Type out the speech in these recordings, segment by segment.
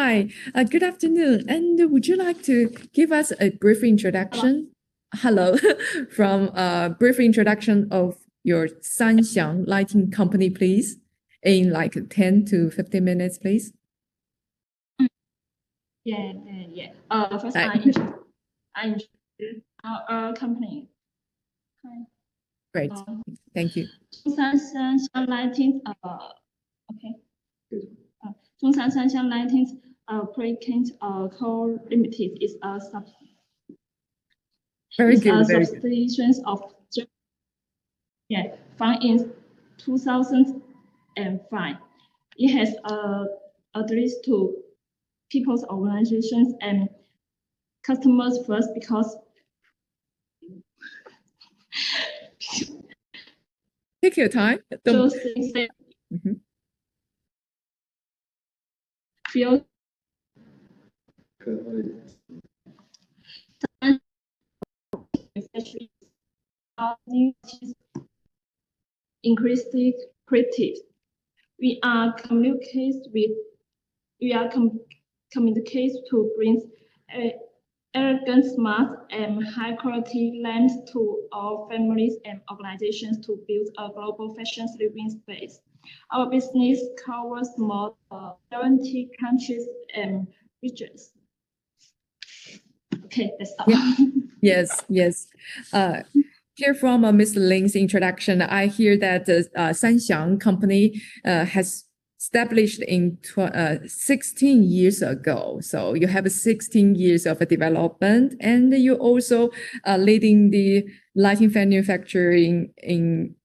Hi, good afternoon. And would you like to give us a brief introduction? Hello, from a brief introduction of your Sanxiang Lighting company, please, in like 10 to 15 minutes, please. First, Right. I introduce our company. Great, thank you. Sanxiang Lighting. Okay. Sanxiang Lighting. Pre-Kent Core Limited is a Very good. Very good. subsidiary of found in 2005. It has addressed to people's organizations and customers first because Take your time. those things that feel increasingly creative. We are communicate to bring elegant, smart, and high-quality lamps to our families and organizations to build a global fashion living space. Our business covers more than 70 countries and regions. Okay, that's all. Yeah. Yes. Here from Ms. Ling's introduction, I hear that the Sanxiang company has established in 16 years ago. So you have 16 years of development, and you also leading the lighting manufacturing in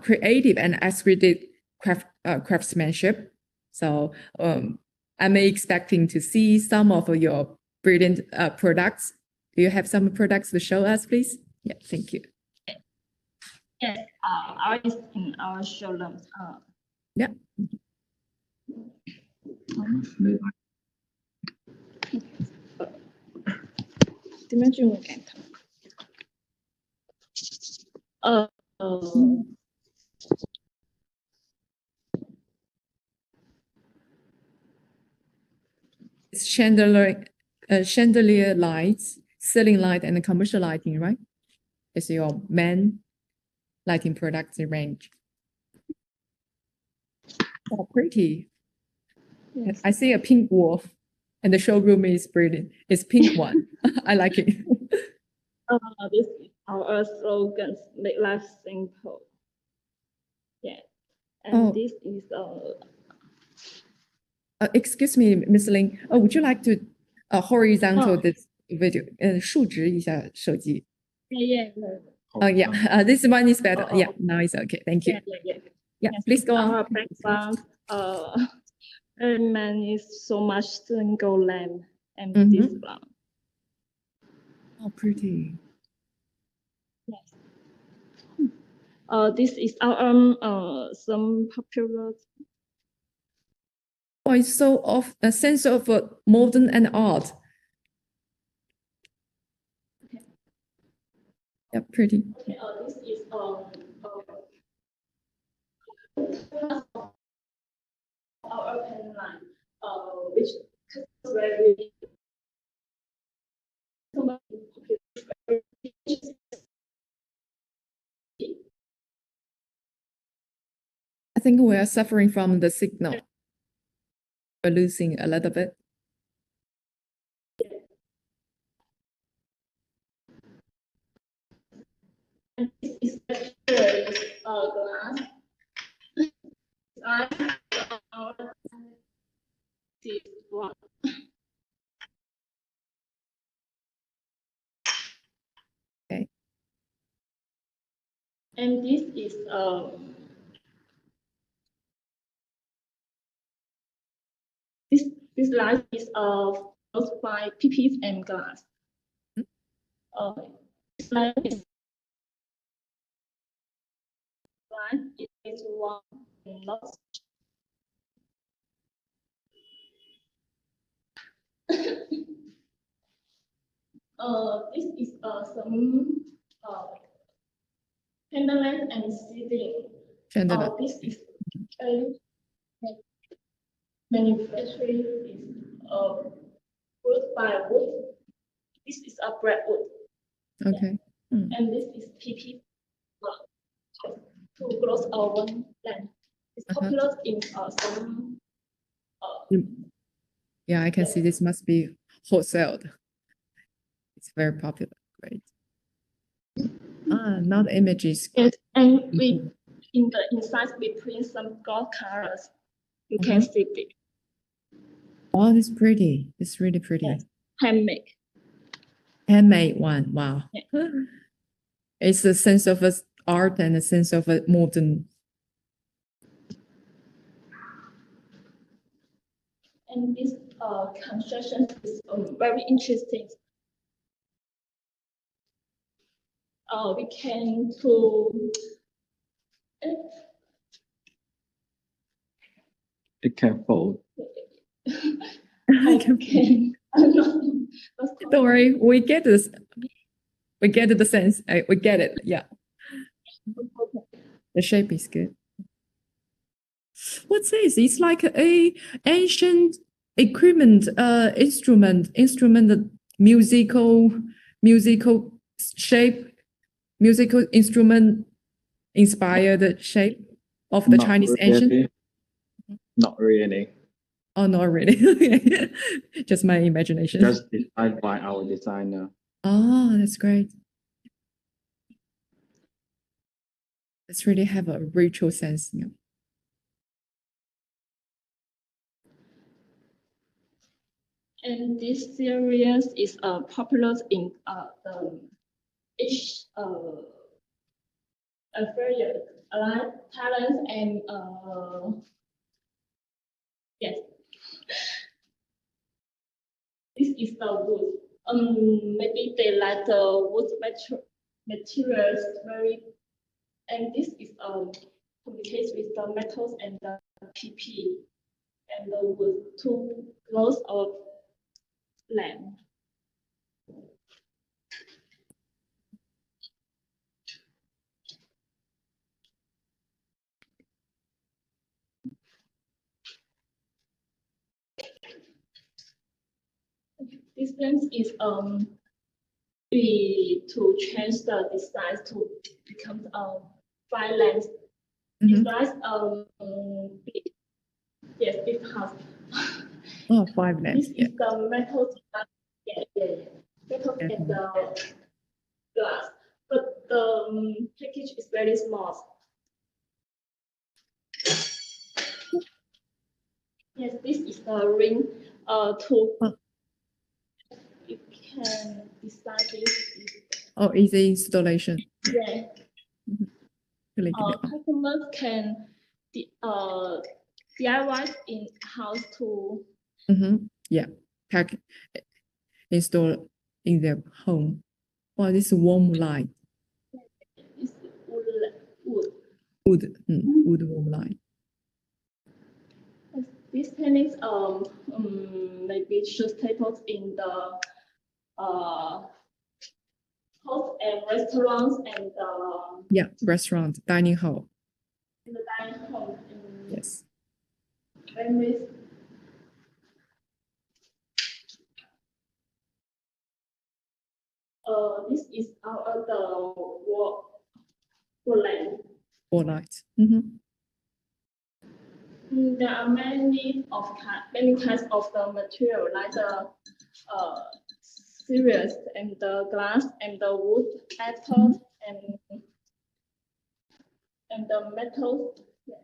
creative and exquisite craftsmanship. So I'm expecting to see some of your brilliant products. Do you have some products to show us, please? Yeah, thank you. Yes, ours is in our showroom. Yeah. It's chandelier lights, ceiling light, and commercial lighting, right? It's your main lighting products range. Oh, pretty. Yes. I see a pink wall, and the showroom is brilliant. It's pink one. I like it. This is our slogan, make life simple. Yeah. And this is excuse me, Ms. Ling. Would you like to horizontal this video? 竖直一下手机. Yeah. This one is better. Yeah, now it's okay. Thank you. Yeah. Yeah, please go on. Our background, man is so much single lamp and this one. Oh, pretty. Yes. This is our some popular. Oh, it's so of a sense of modern and art. Okay. Yeah, pretty. Okay, this is our pendant, which is very. I think we are suffering from the signal. We're losing a little bit. And this is glass. This one. Okay. And this is this light is caused by PPs and glass. This light is one not. This is some pendant and seating. This is manufacturing is wood by wood. This is a breadwood, Okay. Mm. and this is PP to close one land. It's popular in some. Yeah, I can see this must be wholesaled. It's very popular. Great. Now the images. Yes, and we in the inside we print some gold colors. You can see it. Oh, it's pretty. It's really pretty. Yes. Handmade. Handmade one. Wow. Yeah. It's a sense of art and a sense of a modern. And this construction is very interesting. We can It can fold. I can. Don't worry, we get this. We get the sense. We get it. Yeah. The shape is good. What's this? It's like a ancient equipment, instrument, musical shape, musical instrument inspired shape of the Not Chinese ancient. really. Not really. Oh, not really. Just my imagination. Just designed by our designer. Oh, that's great. It's really have a ritual sense. Yeah. And this series is popular in each affiliate, talents and yes. This is the wood. Maybe they like the wood materials very, and this is communicates with the metals and the PP and the wood to close of land. This lens is to change the design to become 5 lens. Design big, yes, big house. Oh, 5 lamps. This is the metal, metal and the glass, but the package is very small. Yes, this is the ring to you can design this. Oh, easy installation. Yeah. Really good. Customers can DIY in house to Yeah, pack, install in their home. Wow, this is warm light. It's wood. Wood warm light. These paintings maybe should tables in the house and restaurants and Yeah, restaurant, dining hall. in the dining hall. Yes. Families. This is our the wall land. Wall light. There are many types of the material like the series and the glass and the wood, metal and the metal. Yeah.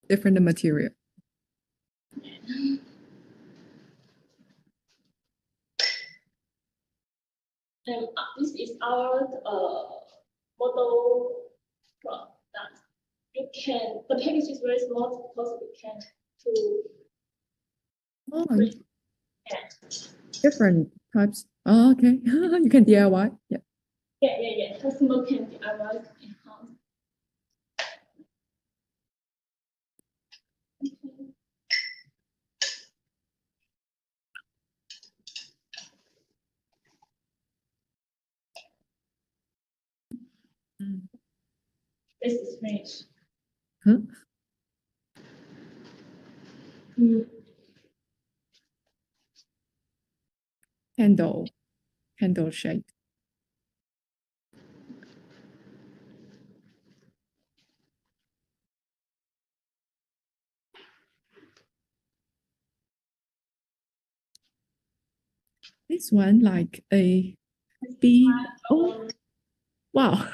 Different material. And this is our model that you can. The package is very small because we can Different types. Oh, okay. You can DIY. Yeah. Yeah. Customer can DIY in house. This is finished. Handle shape. This one like a bee. Oh, wow.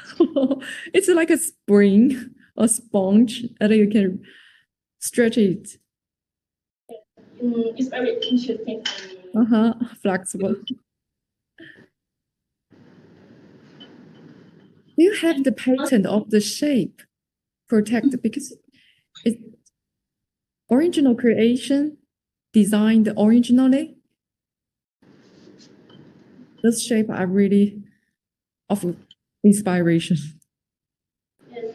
It's like a spring or sponge and you can stretch it. It's very interesting. Flexible. Do you have the patent of the shape protect because it's original creation designed originally? Those shape are really of inspiration. Yes,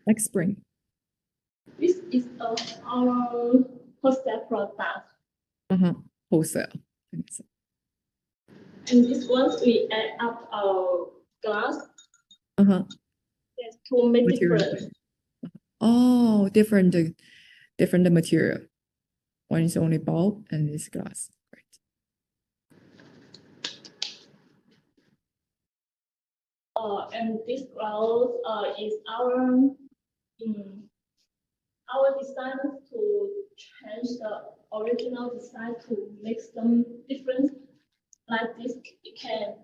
Like spring. this is our wholesale product. Wholesale. And this one we add up our glass. Yes, to make Material. different. Oh, different material. One is only bulb and this glass. Right. And this glass is our design to change the original design to make some difference. Like this, it can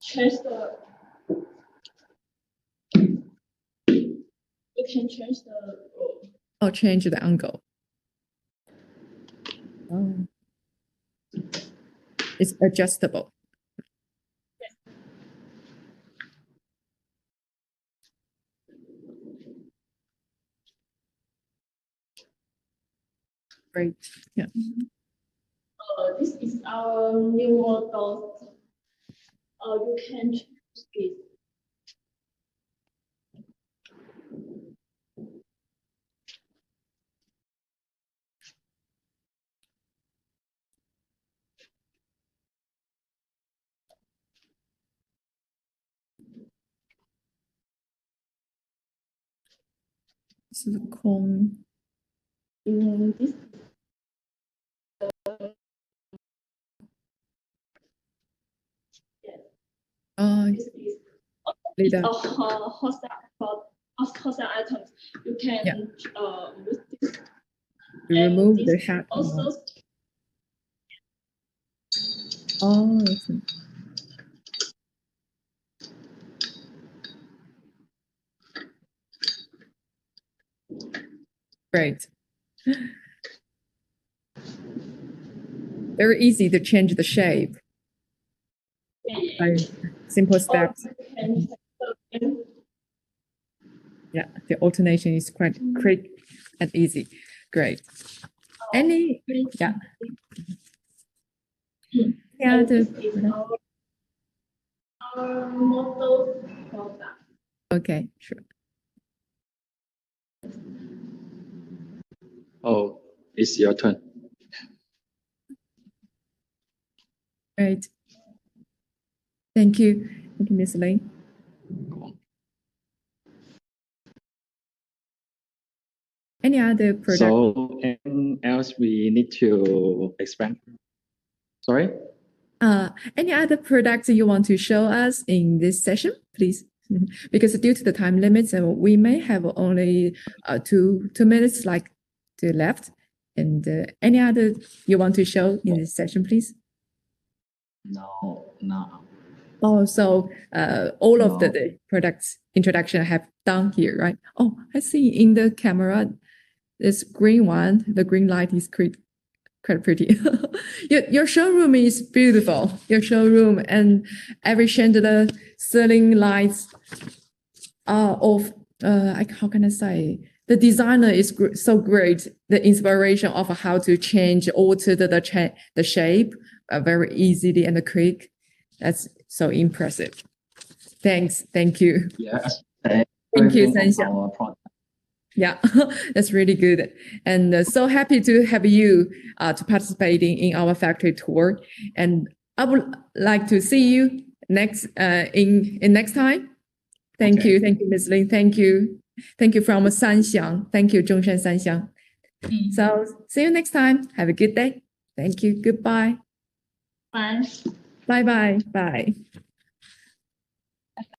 change the. You can change the. Oh, change the angle. Oh. It's adjustable. Great. Yeah. This is our new model. You can choose it. This is a cone. This This is Leader. hostile items. You can use this. Remove this the hat. Also, Oh, I see. Great. Very easy to change the shape. By simple steps. Yeah, the alternation is quite quick and easy. Great. Any? Yeah. Yeah. this is our model product. Okay, sure. Oh, it's your turn. Great. Thank you. Thank you, Ms. Lin. Any other product? So, anything else we need to expand? Sorry? Any other products you want to show us in this session, please? Because due to the time limits, we may have only 2 minutes like to left. And any other you want to show in this session, please? No. Oh, so all of the products introduction I have done here, right? Oh, I see in the camera, this green one, the green light is quite pretty. Your showroom is beautiful. Your showroom and every chandelier, ceiling lights are of, how can I say? The designer is so great. The inspiration of how to change, alter the shape very easily and quick. That's so impressive. Thanks. Thank you. Yes. Thank you, Sanxiang. Yeah, that's really good. And so happy to have you to participating in our factory tour. And I would like to see you next in next time. Thank you. Thank you, Ms. Lin. Thank you. Thank you from Sanxiang. Thank you, Zhongshan Sanxiang. So see you next time. Have a good day. Thank you. Goodbye. Bye. Bye bye. Bye.